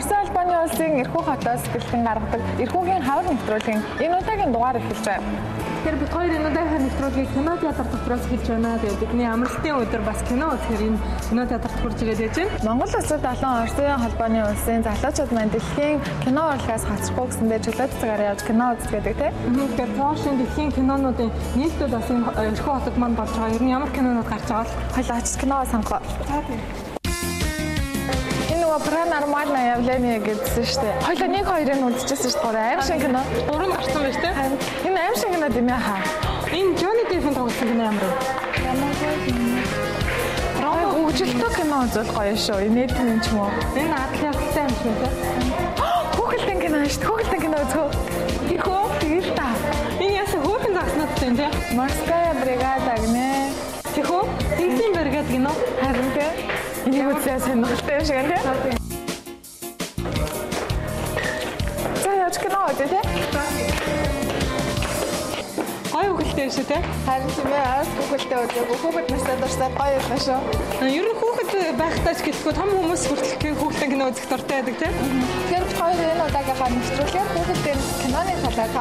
Орос Албаны улсын Эрхүү хотоос бэлтгэн гаргадаг Эрхүүгийн хавар нэвтрүүлгийн энэ удаагийн дугаар эхэлж байна. Тэр бид хоёр энэ удаагийн нэвтрүүлгийг кино театр дотроос хэлж байна. Тэгээд бидний амралтын өдөр бас кино үзэхээр энэ кино театрт хурж ирээд байж байна. Монгол улсад болон Оросын Албаны улсын залуучууд маань дэлхийн кино урлагаас хоцрохгүй гэсэндээ чөлөө цагаар явж кино үздэг гэдэг тийм. Тэгэхээр Польшийн дэлхийн кинонуудын нийтлүүд бас энэ Эрхүү хотод манд болж байгаа. Ер нь ямар кинонууд гарч байгаа бол хоёул очиж кино сонгоо. Паранормальное явление гэдсэн шүү дээ. Хоёул 1-2-ыг үзчихсэн шүү дээ. Аим шиг кино. 3 гарсан байж тээ. Энэ аим шиг кино димээ хаа. Энэ Johnny Depp-ийн тоглосон кино ямар вэ? Хөгжилтэй кино үзэл гоё шүү. Инээд юм ч юм уу. Энэ атланттай юм шиг тээ. Хүүхэлдэйн кино шүү дээ. Хүүхэлдэйн кино үзэх үү? Ихөө тэгэл та. Энэ ясаа хүүхэн загснаад тийм тээ. Морская бригада гинэ. Тэхүү? Тэнгисийн бригад кино. Харин тээ. Энийг үзээ сонирхолтой юм шиг энэ тийм. За яаж кино үзээ тийм. Гоё хүүхэлтэй шүү те. Харин тийм ээ, хүүхэлтэй үзээ. Хүүхэд настай дуртай гоё юм шүү. Ер нь хүүхэд байхтайч гэлэхгүй том хүмүүс хүртэл хүүхэлтэй кино үзэх дуртай байдаг те. Тэгэхээр бид хоёр энэ удаагийнхаа нэвтрүүлгээр хүүхэлтэй киноны талаар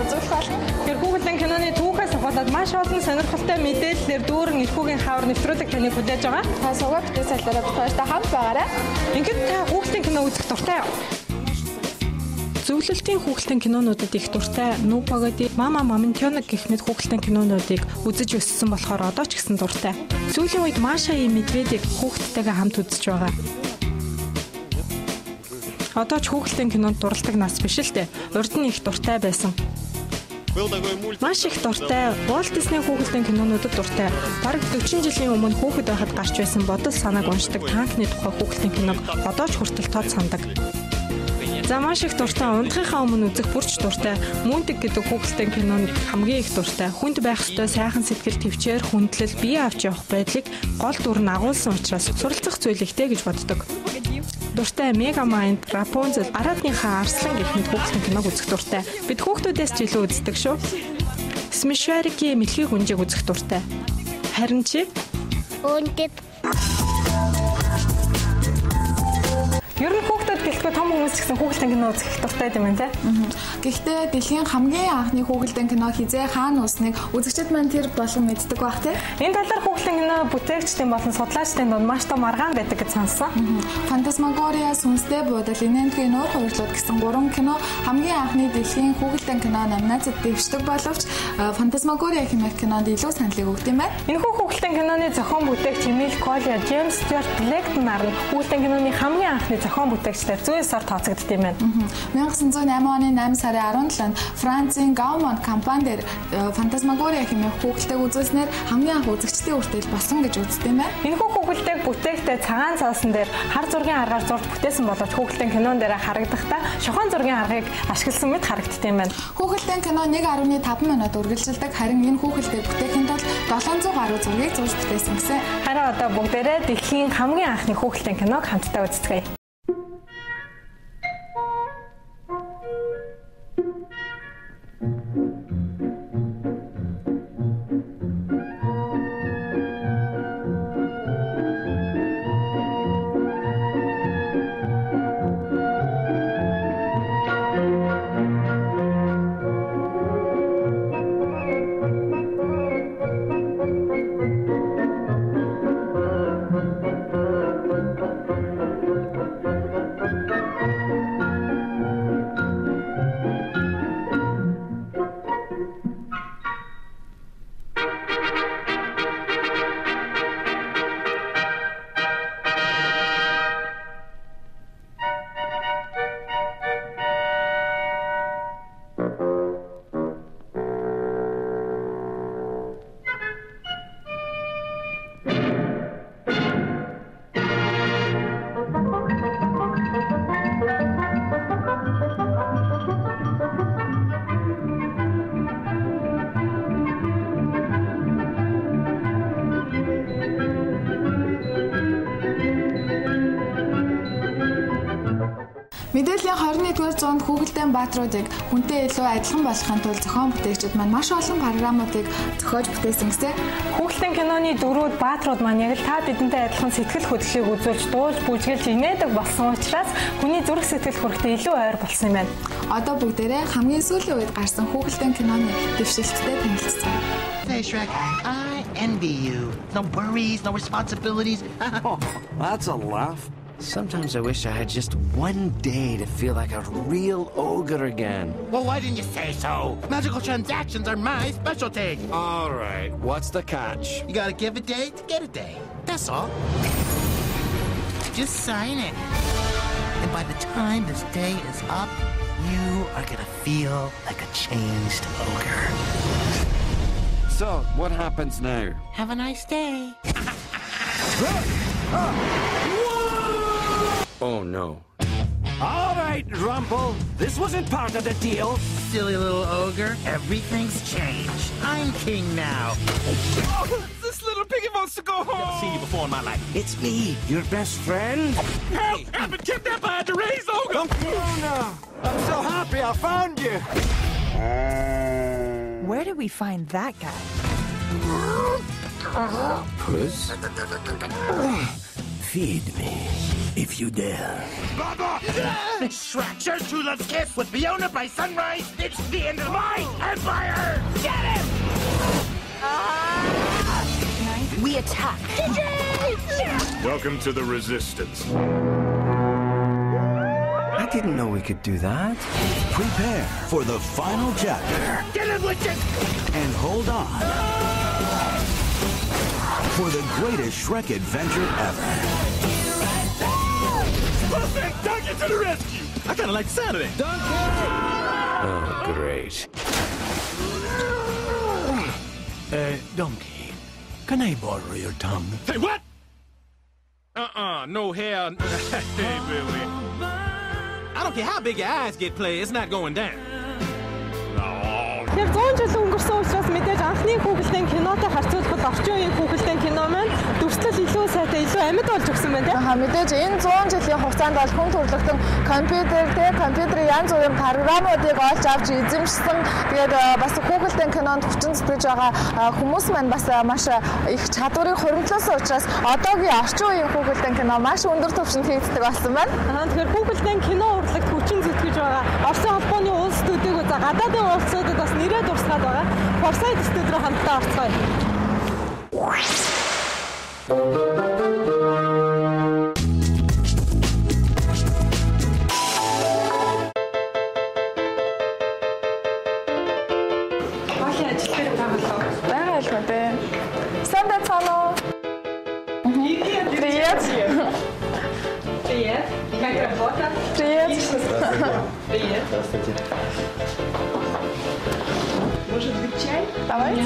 үзүүлэх болно. Тэгэхээр хүүхэлтэй киноны түүхээс ахуулаад маш олон сонирхолтой мэдээллээр дүүрэн Эрхүүгийн хавар нэвтрүүлэг таныг хүлээж байгаа. Та суваг бүтээсэлээрээ бид хоёртай хамт байгаарай. Ингээд та хүүхэлтэй кино үзэх дуртай юу? Зөвлөлтийн хүүхэлдэйн кинонуудад их дуртай Нүү Погоди, Мама Мамонтёнок гэх мэт хүүхэлдэйн кинонуудыг үзэж өссөн болохоор одоо ч гэсэн дуртай. Сүүлийн үед Маша и Медведийг хүүхдтэйгээ хамт үзэж байгаа. Одоо ч хүүхэлдэйн кинонд дурладаг нас биш л дээ. Урд нь их дуртай байсан. Маш их дуртай Walt Disney хүүхэлдэйн кинонуудад дуртай. Бараг 40 жилийн өмнө хүүхэд байхад гарч байсан бодол санааг уншдаг танкны тухай хүүхэлдэйн киног одоо ч хүртэл тод сандаг. За маш их дуртай унтахынхаа өмнө үзэх бүрч дуртай Мунтик гэдэг хүүхэлдэйн кинонд хамгийн их дуртай хүнд байх ёстой сайхан сэтгэл төвчээр хүндлэл бие авч явах байдлыг гол дүр нь агуулсан учраас суралцах зүйл ихтэй гэж боддог. Дуртай Megamind, Rapunzel, Арадныхаа арслан гэх мэт хүүхэлдэйн киног үзэх дуртай. Бид хүүхдүүдээс ч илүү үздэг шүү. Смешварики мэлхий хүнжийг үзэх дуртай. Харин чи? Үндэд Ер нь хүүхдүүд гэлэхгүй том хүмүүс ч гэсэн хүүхэлдэйн кино үзэх их дуртай юм байна те. Гэхдээ дэлхийн хамгийн анхны хүүхэлдэйн кино хизээ хаана uuсныг үзэгчид маань тэр болон мэддэг бах те. Энэ талаар хүүхэлдэйн кино бүтээгчдийн болон судлаачдын дунд маш том маргаан байдаг гэж сонссон. Фантасмагория, Сүнстэй буудал, Инээнтгийн нуур хувирлууд гэсэн 3 кино хамгийн анхны дэлхийн хүүхэлдэйн кино номинацид дэвшдэг боловч Фантасмагория хэмээх кинонд илүү саналыг өгд юм байна. Энэхүү хүүхэлдэйн киноны зохион бүтээгч Эмиль Колля, Джеймс Стюарт Блэктон нар хүүхэлдэйн киноны хамгийн анхны зохион бүтээгчдээр 100 сар тооцогдсон юм байна. 1908 оны 8 сарын 17-нд Францын Gaumont компани дээр Фантасмагория хэмээх хүүхэлдэйг үзүүлснээр хамгийн анх үзэгчдийн үртэл болсон гэж үздэг юм байна. Энэхүү хүүхэлдэйг бүтээгтээ цагаан цаасан дээр хар зургийн аргаар зурж бүтээсэн боловч хүүхэлдэйн кинон дээр харагдахдаа шохон зургийн аргыг ашигласан мэт харагддаг юм байна. Хүүхэлдэйн кино 1.5 минут үргэлжилдэг. Харин энэ хүүхэлдэйг бүтээхийн тулд 700 гаруй зургийг зурж бүтээсэн гэсэн. Харин одоо бүгдээрээ дэлхийн хамгийн анхны хүүхэлдэйн киног хамтдаа үздэгэ. жилийн 21-р зуунд хүүхэлдэйн баатруудыг хүнтэй илүү адилхан болгохын тулд зохион бүтээгчид маань маш олон програмуудыг зохиож бүтээсэн гэсэн. Хүүхэлдэйн киноны дөрүүд баатрууд маань яг л та бидэнтэй адилхан сэтгэл хөдлөлийг үзүүлж дуулж бүжгэлж инээдэг болсон учраас хүний зүрх сэтгэл хүрэхтэй илүү ойр болсон юм байна. Одоо бүгдээрээ хамгийн сүүлийн үед гарсан хүүхэлдэйн киноны дэвшилттэй танилцсан. Hey Shrek, I envy you. No worries, no responsibilities. Oh, that's a laugh. Sometimes I wish I had just one day to feel like a real ogre again. Well, why didn't you say so? Magical transactions are my specialty. All right, what's the catch? You gotta give a day to get a day. That's all. Just sign it. And by the time this day is up, you are gonna feel like a changed ogre. So, what happens now? Have a nice day. Oh no. All right, Rumple. This wasn't part of the deal. Silly little ogre, everything's changed. I'm king now. Oh, this little piggy wants to go home. I've seen you before in my life. It's me, your best friend. Help! I've been kidnapped by a deranged ogre! Oh no. I'm so happy I found you. Where did we find that guy? Puss? Feed me, if you dare. Baba! Shrek, Share Tulips Kiss with Fiona by sunrise. It's the end of my empire! Get him! We attack. Welcome to the Resistance. I didn't know we could do that. Prepare for the final chapter. Get him, witches! And hold on for the greatest Shrek adventure ever. Perfect! Donkey to the rescue! I kind of like the sound of that. Oh, great. Donkey, can I borrow your tongue? Hey, what? No hair. Hey, Billy. I don't care how big your eyes get, play. It's not going down. Тэгэхээр 100 жил өнгөрсөн учраас мэдээж анхны хүүхэлдэйн кинотой харьцуулахад орчин үеийн хүүхэлдэйн кино маань дүрслэл илүү сайтай, илүү амьд болж өгсөн байна тийм. Мэдээж энэ 100 жилийн хугацаанд бол хүн төрөлхтөн компьютерийн янз бүрийн програмуудыг олж авч эзэмшсэн. Тэгээд бас хүүхэлдэйн кинонд хүчин зүтгэж байгаа хүмүүс маань бас маш их чадварыг хуримтлуулсан учраас одоогийн орчин үеийн хүүхэлдэйн кино маш өндөр түвшинд хийгддэг болсон байна. Тэгэхээр хүүхэлдэйн кино урлагт хүчин зүтгэж байгаа Оросын холбооны улс төдийгүй за гадаадын улсуудад бас нэрээ дурсгаад байгаа. Foresight студид руу хамтдаа орцгоё. Привет. Как работа? Привет. Привет. Здравствуйте. Может быть, чай? Давайте.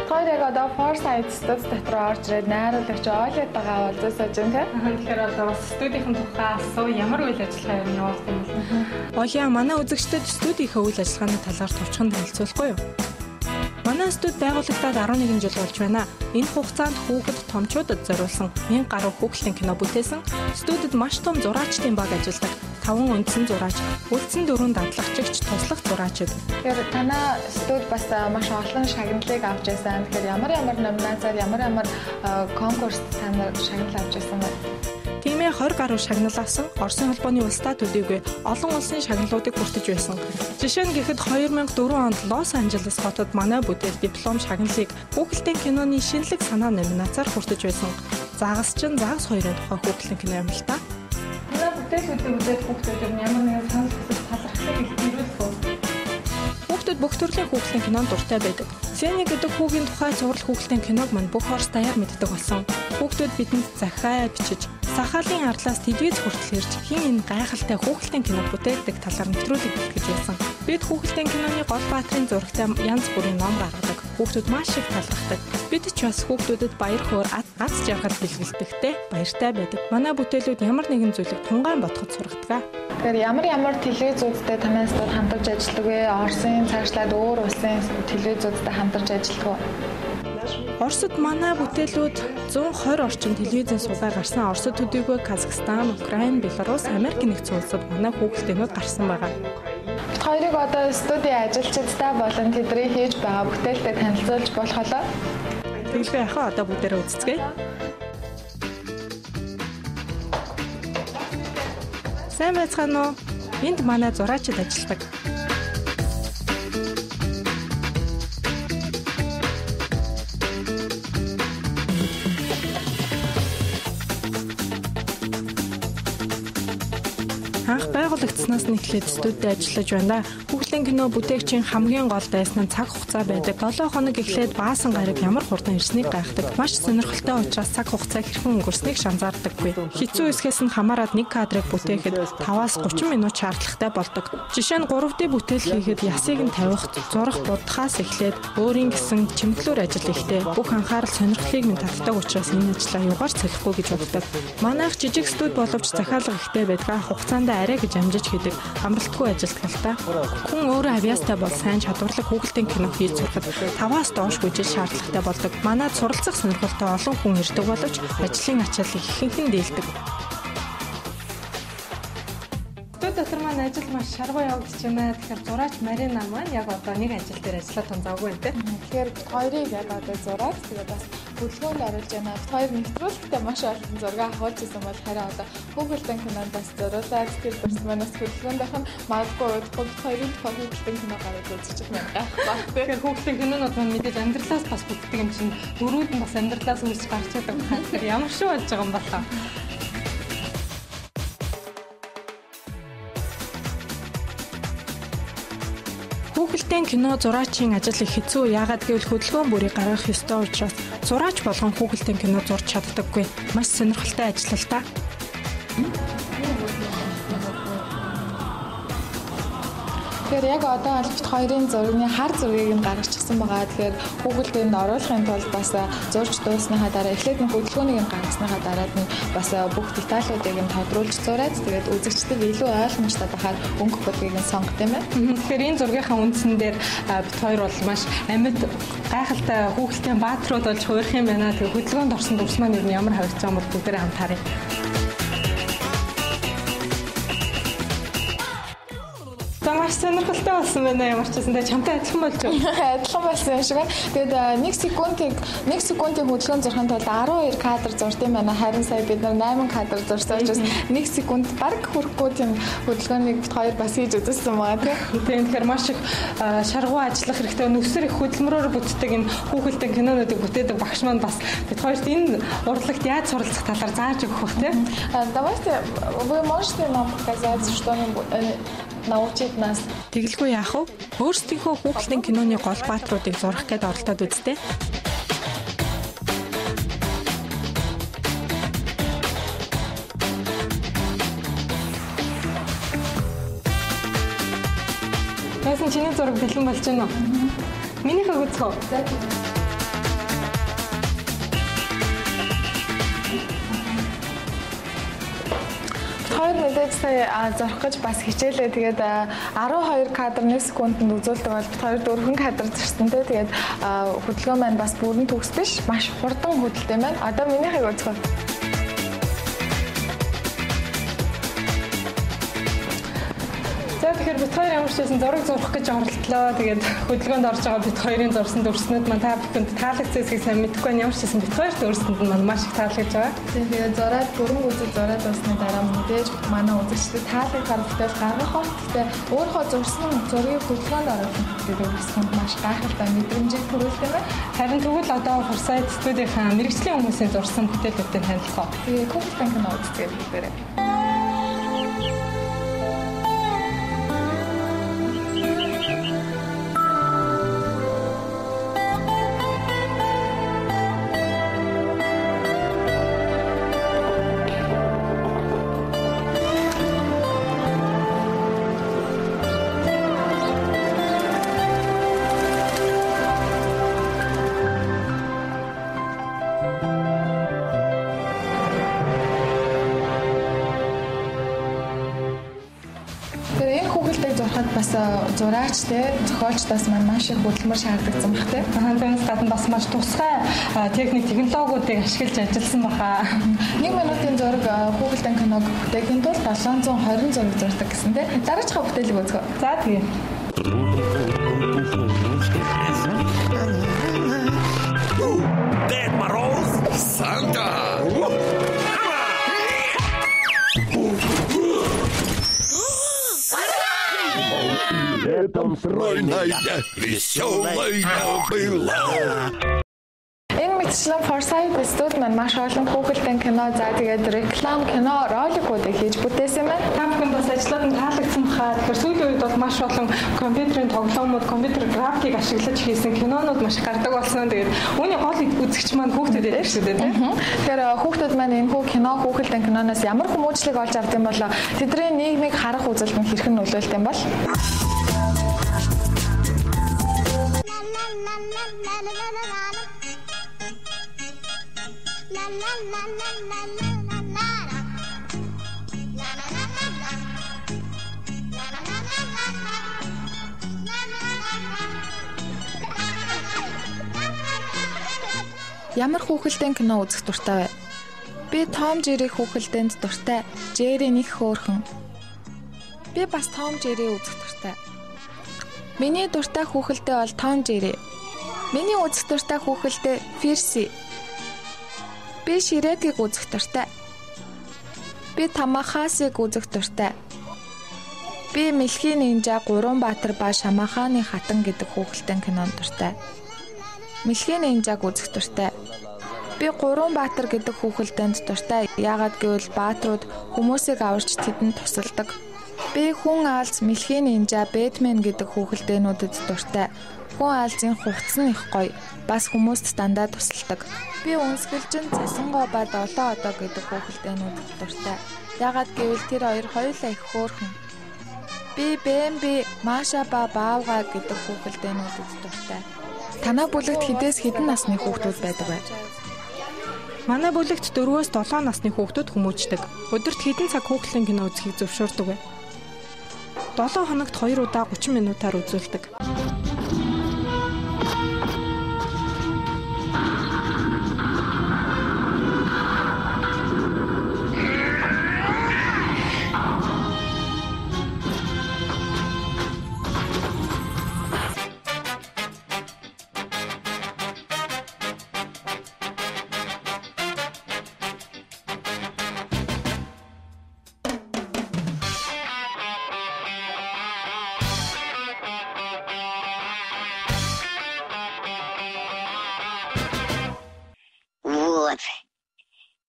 Хоёрыг одоо Foresight студид дотор орж ирээд найруулагч Олиотойгоо уулзаж байна тийм. Тэгэхээр одоо бас студийн тухай асуу ямар үйл ажиллагаа юм явуулсан юм бэ? Олиа манай үзэгчдэд студийнхээ үйл ажиллагааны талаар товчхон танилцуулахгүй юу? Манай студи байгуулагдаад 11 жил болж байна. Энэ хугацаанд хүүхэд томчуудад зориулсан 1000 гаруй хүүхэлдэйн кино бүтээсэн. Студид маш том зураачдын баг ажилладаг. 5 үндсэн зураач, үлдсэн 4 дадлагчигч, туслах зураачид. Тэгэхээр танай студи бас маш олон шагналыг авч байсан. Тэгэхээр ямар номинацаар ямар конкурст танай шагнал авч байсан бэ? Тиймээ 20 гаруй шагнал авсан. Оросын холбооны улстай төдийгүй олон улсын шагналуудыг хүртэж байсан. Жишээ нь гэхэд 2004 онд Лос Анжелес хотод манай бүтээл диплом шагналыг хүүхэлдэйн киноны шинэлэг санаа номинацаар хүртэж байсан. Загасчин загас 2-ын тухай хүүхэлдэйн кино юм л та. Манай бүтээлүүдийг үзээд хүүхдүүд ямар нэгэн санал хүсэл талархлыг илэрүүлэх үү? Хүүхдүүд бүх төрлийн хүүхэлдэйн кинонд дуртай байдаг. Сеня гэдэг хүүгийн тухай цуврал хүүхэлдэйн киног мань бүх Орос даяар мэддэг болсон. Хүүхдүүд бидэнд захиа бичиж Сахалын арлаас телевиз хүртэл ирж хин энэ гайхалтай хүүхэлдэйн кино бүтээдэг талаар нэвтрүүлэг бэлтгэж байсан. Бид хүүхэлдэйн киноны гол баатрын зурагтай янз бүрийн ном гаргадаг. Хүүхдүүд маш их талархдаг. Бид ч бас хүүхдүүдэд баяр хөөр аз жаргал бэлгэлдэгтэй баяртай байдаг. Манай бүтээлүүд ямар нэгэн зүйлийг тунгаан бодоход сургадаг. Тэгэхээр ямар телевизүүдтэй танай студи хамтарч ажилладаг вэ? Оросын цаашлаад өөр улсын телевизүүдтэй хамтарч ажилладаг уу? Оросд манай бүтээлүүд 120 орчим телевизэн сувгаар гарсан Оросд төдийгүй Казахстан, Украин, Беларусь, Америк нэгдсэн улсад манай хүүхэлдэйнүүд гарсан байгаа. Хоёрыг одоо студийн ажилчидтай болон тэдний хийж байгаа бүтээлтэй танилцуулж болох болоо. Тэгэлгүй яхаа одоо бүгдээрээ үзцгээе. Сайн байцгаана уу? Энд манай зураачид ажилладаг. Анх байгуулагдсанаас нь эхлээд студид ажиллаж байна. Хүүхлийн кино бүтээгчийн хамгийн гол дайсан нь цаг хугацаа байдаг. 7 хоног эхлээд баасан гараг ямар хурдан ирснийг гайхдаг. Маш сонирхолтой учраас цаг хугацаа хэрхэн өнгөрснийг шанзаардаггүй. Хэцүү хэсгээс нь хамаарад нэг кадрыг бүтээхэд 5-аас 30 минут шаардлагатай болдог. Жишээ нь 3D бүтээл хийхэд ясыг нь тавих, зурах будхаас эхлээд өөрийн гэсэн чимэглүүр ажил ихтэй. Бүх анхаарал сонирхлыг минь татдаг учраас энэ ажлаа юугаар цолихгүй гэж боддог. Манайх жижиг студи боловч захиалга ихтэй байдаг. Хугацаанд арай гэж амжиж хийдэг амралтгүй ажилтгал та. Хүн өөрөө авьяастай бол сайн чадварлаг хүүхэлдэйн кино хийж сурахад 5-аас доош хүчил шаардлагатай болдог. Манайд суралцах сонирхолтой олон хүн ирдэг боловч ажлын ачааллыг ихэнхэн дээлдэг. Дотор маань ажил маш шаргуу явагдаж байна. Тэгэхээр зураач Марина маань яг одоо нэг ажил дээр ажиллаад тунцаагүй байна те. Тэгэхээр хоёрыг яг одоо зураад тэгээд бас хөдөлгөөнд оруулж байна. Хоёр нэвтрүүлэгтээ маш олон зураг авахж ирсэн бол хараа одоо хүүхэлдэйн кинонд бас зуруулаад тэр бас манаас хөдөлгөөндийнх нь магадгүй хоёрын хүүхэлдэйн кино гараад үзчих юм байна. Тэгэхээр хүүхэлдэйн кинонууд маань мэдээж амьдралаас бас бүтдэг юм чинь дөрүүд нь бас амьдралаас үүсч гарч идэг. Тэгэхээр ямар шүү болж байгаа юм болоо. Хүүхэлдэйн кино зураачийн ажил их хэцүү. Яагаад гэвэл хөдөлгөөн бүрийг гаргах ёстой учраас зураач болгон хүүхэлдэйн кино зурж чаддаггүй. Маш сонирхолтой ажил л та. Тэгэхээр яг одоо албат хоёрын зургийн хар зургийг нь гаргачихсан байгаа. Тэгэхээр хүүхэлдэйнд оруулахын тулд бас зурж дуусныхаа дараа эхлээд нь хөдөлгөөнийг нь гаргасныхаа дараад нь бас бүх деталуудыг нь тодруулж зураад тэгээд үзэгчдэд илүү ойлгомжтой байхаар өнгө бүдгийг нь сонгох юм байна. Тэгэхээр энэ зургийнхаа үндсэн дээр бит хоёр бол маш амьд гайхалтай хүүхэлдэйн баатрууд болж хуурах юм байна. Тэгээд хөдөлгөөнд орсон дүрс маань ер нь ямар харагдаж байгаа юм бол бүгдээрээ хамтаарай. Маш сонирхолтой болсон байна ямар ч гэсэн чамтай адилхан болж байна. Адилхан болсон юм шиг байна. Тэгээд 1 секундын хөдөлгөөн зурхын тулд 12 кадр зурд юм байна. Харин сая бид нар 8 кадр зурсан учраас 1 секунд бараг хүрэхгүй тийм хөдөлгөөнийг бит хоёр бас хийж үзсэн байгаа тийм. Тэгэхээр маш их шаргуу ажиллах хэрэгтэй. Нүсэр их хөдөлмөрөөр бүтдэг энэ хүүхэлдэйн кинонуудыг бүтээдэг багш маань бас бит хоёрт энэ урлагт яаж суралцах талаар зааж өгөх бах тийм. Давайте вы можете нам показать что-нибудь научить нас. Тэгэлгүй яах вэ? Өөрсдийнхөө хүүхэлдэйн киноны гол баатруудыг зурах гээд оролдоод үзтээ. Тэсэн чиний зураг бэлэн болж байна уу? Минийхээ үзэх үү? Хоёр мэдээж сая зорох гэж бас хичээлээ. Тэгээд 12 кадр 1 секундэд үзүүлдэг бол бит хоёр 4 кадр зурсан те. Тэгээд хөдөлгөөн маань бас бүрэн төгс биш. Маш хурдан хөдөлтэй байна. Одоо минийхийг үзэх. Тэгэхээр бит хоёр ямар ч байсан зураг зурах гэж оролдлоо. Тэгээд хөдөлгөөнд орж байгаа бит хоёрын зурсан дүрснүүд маань та бүхэнд таалагдсаныг сайн мэдэхгүй байна. Ямар ч байсан бит хоёр дүрсэнд маань маш их таалагдж байгаа. Тэгээд зураад бүрэн үзэж зураад дуусны дараа мэдээж манай үзэгчдэд таалагдах бүтээл гаргах хот. Гэхдээ өөрөө зурсан зургийг хөдөлгөөнд оруулах гэдэг нь маш гайхалтай мэдрэмжийг төрүүлдэг байна. Харин тэгвэл одоо Foresight студийнхаа мэргэжлийн хүмүүсийн зурсан бүтээлүүдтэй танилцах. Тэгээд хүүхэлдэйн кино үздэг бүгдээрээ. Энэ хүүхэлдэйг зурхад бас зураач те зохиолчдоос маш их хөдөлмөр шаардлагасан баг те. Тэрнээс гадна бас маш тусгай техник технологиудыг ашиглаж ажилласан баха. 1 минутын зураг хүүхэлдэйн киног бүтээхийн тулд 720 зураг зурдаг гэсэн те. Дараачихаа бүтээлэг үзгөө. За тэгээ. Дед Мороз, Санта. Летом стройная, веселая была. Энэ мэтчлэн Foresight студид маань маш олон хүүхэлдэйн кино за тэгээд реклам кино роликуудыг хийж бүтээсэн юм байна. Та бүхэн бас ажлууд нь таалагдсан баха. Тэгэхээр сүүлийн үед бол маш олон компьютерийн тоглоомууд, компьютер графикийг ашиглаж хийсэн кинонууд маш гардаг болсон. Тэгээд үүний гол үзэгч маань хүүхдүүд байдаг шүү дээ, тийм. Тэгэхээр хүүхдүүд маань энэ кино хүүхэлдэйн киноноос ямар хүмүүжлэг олж авдаг юм бол тэдний нийгмийг харах үзэлд нь хэрхэн нөлөөлтэй юм бол Ямар хүүхэлдэйн кино үзэх дуртай вэ? Би Том Жерри хүүхэлдээнд дуртай. Жерри нэг хөөрхөн. Би бас Том Жерри үзэх дуртай. Миний дуртай хүүхэлдээ бол Том Жерри. Миний үзэх дуртай хүүхэлдээ Ферси. Би Шрекийг үзэх дуртай. Би Тамахасыг үзэх дуртай. Би Мэлхийн нинжа 3 баатар ба Шамаханы хатан гэдэг хүүхэлдэйн кинонд дуртай. Мэлхийн нинжаг үзэх дуртай. Би 3 баатар гэдэг хүүхэлдээнд дуртай. Яагаад гэвэл баатрууд хүмүүсийг аварч тэдэнд тусалдаг. Би хүн аалз, Мэлхийн нинжа, Бэтмен гэдэг хүүхэлдээнүүдэд дуртай. Хүн аалзын хувцас нь их гоё. Бас хүмүүст дандаа тусалдаг. Би үнсгэлжин Цасангоо ба Долоо одоо гэдэг хүүхэлдээнүүдэд дуртай. Яагаад гэвэл тэр хоёр хоёулаа их хөөрхөн. Би Бэмби, Маша ба Баавга гэдэг хүүхэлдээнүүдэд дуртай. Танай бүлэгт хідээс хэдэн насны хүүхдүүд байдаг вэ? Манай бүлэгт 4-өөс 7 насны хүүхдүүд хүмүүждэг. Өдөрт хэдэн цаг хүүхлийн кино үзэхийг зөвшөөрдөг вэ? 7 хоногт 2 удаа 30 минутаар үзүүлдэг.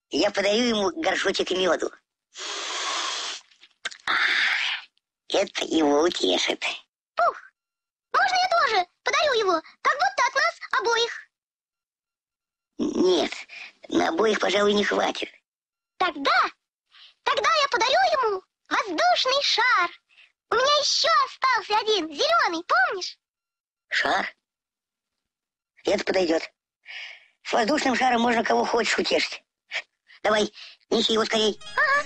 Я подаю ему горшочек меду. Это его утешит. Пух, можно я тоже подарю его, как будто от нас обоих? Нет, на обоих, пожалуй, не хватит. Тогда я подарю ему воздушный шар. У меня еще остался один, зеленый, помнишь? Шар? Это подойдет. С воздушным шаром можно кого хочешь утешить. Давай, неси его скорей. Ага.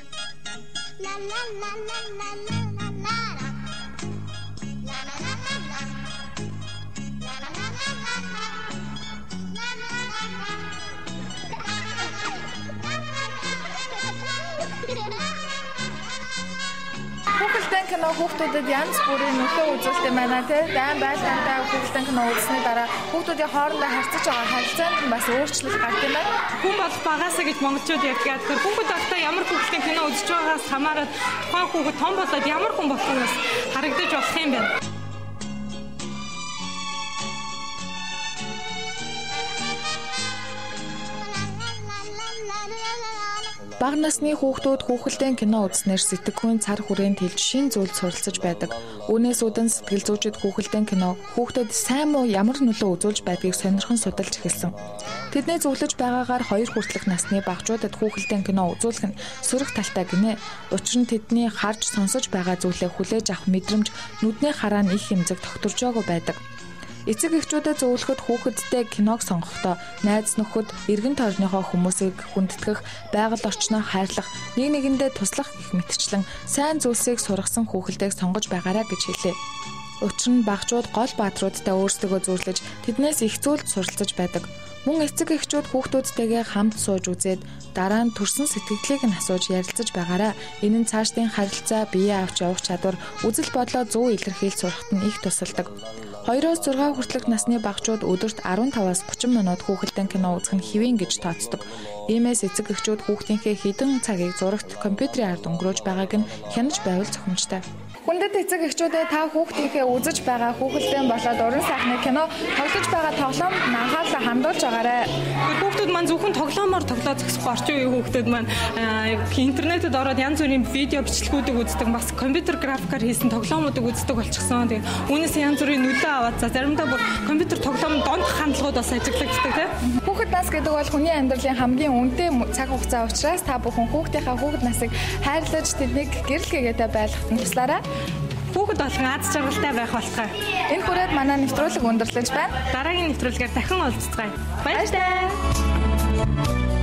Хүүхэлдэйн кино хүүхдүүдэд янз бүрийн нөхөө үзүүлэлт юм байна тий. Дайн байлдаантай хүүхэлдэйн кино үзсний дараа хүүхдүүдийн хоорондоо харьцаж байгаа харилцаанд нь бас өөрчлөлт гардаг юм байна. Хүн бол багасаа гэж монголчууд ярьдаг. Тэгэхээр хүүхэд багтаа ямар хүүхэлдэйн кино үзэж байгаагаас хамаарат тухайн хүүхэд том болоод ямар хүн болохоос харагдаж болох юм байна. Бага насны хүүхдүүд хүүхэлдэйн кино үзснээр сэтгэхүйн цар хүрээнд хэлж шин зүйлд суралцаж байдаг. Үүнээс үүдэн сэтгэл зүйчид хүүхэлдэйн кино хүүхдэд сайн муу ямар нөлөө үзүүлж байдгийг сонирхон судалж эхэлсэн. Тэдний зөвлөж байгаагаар 2 хүртэлх насны багажуудад хүүхэлдэйн кино үзүүлэх нь сөрөг талтай гинэ. Учир нь тэдний харж сонсож байгаа зүйлээ хүлээж авах мэдрэмж нүдний хараа нь их хэмжээг тогтворжоогүй байдаг. Эцэг эхчүүдэд зөвлөхөд хүүхэдтэй киног сонгохдоо найз нөхөд, эргэн тойрныхоо хүмүүсийг хүндэтгэх, байгаль орчноо хайрлах, нэг нэгэндээ туслах гэх мэтчлэн сайн зүйлсийг сургасан хүүхэлдэйг сонгож байгаарай гэж хэлээ. Учир нь багжууд гол баатруудтай өөрсдөө зүйрлэж тэднээс их зүйлд суралцаж байдаг. Мөн эцэг эхчүүд хүүхдүүдтэйгээ хамт сууж үзээд дараа нь төрсэн сэтгэлдлийг нь асууж ярилцаж байгаарай. Энэ нь цаашдын харилцаа, биеэ авч явах чадвар, үзэл бодлоо зөв илэрхийлж сурахад нь их тусалдаг. 2-6 хүртэлх насны багчууд өдөрт 15-аас 30 минут хүүхэлдэйн кино үзэх нь хэвэн гэж тооцдог. Иймээс эцэг эхчүүд хүүхдийнхээ хэдэн цагийг зурагт компьютерийн ард өнгөрөөж байгааг нь хянаж байвал зохимжтой. Хүндэт эцэг эхчүүдэд та хүүхдийнхээ үзэж байгаа хүүхэлдэйн болоод уран сайхны кино тоглож байгаа тоглоомд анхаарлаа хандуулж байгаарай. Хүүхдүүд маань зөвхөн тоглоомоор тоглоод зогсохгүй орчин үеийн хүүхдүүд маань интернетэд ороод янз бүрийн видео бичлэгүүдийг үздэг, бас компьютер графикаар хийсэн тоглоомуудыг үздэг болчихсон. Тэгээ үүнээс янз бүрийн нөлөө аваад заримдаа бүр компьютер тоглоомд донд хандлагууд бас ажиглагддаг тийм. Хүүхэд нас гэдэг бол хүний амьдралын хамгийн үнэтэй цаг хугацаа учраас та бүхэн хүүхдийнхаа хүүхэд насыг хайрлаж тэднийг гэрэл гээгээд байлгахад нь туслаарай. Хүүхэд болгон аз жаргалтай байх болтугай. Энэ хүрээд манай нэвтрүүлэг өндөрлөж байна. Дараагийн нэвтрүүлгээр дахин уулзцгаая. Баярлалаа.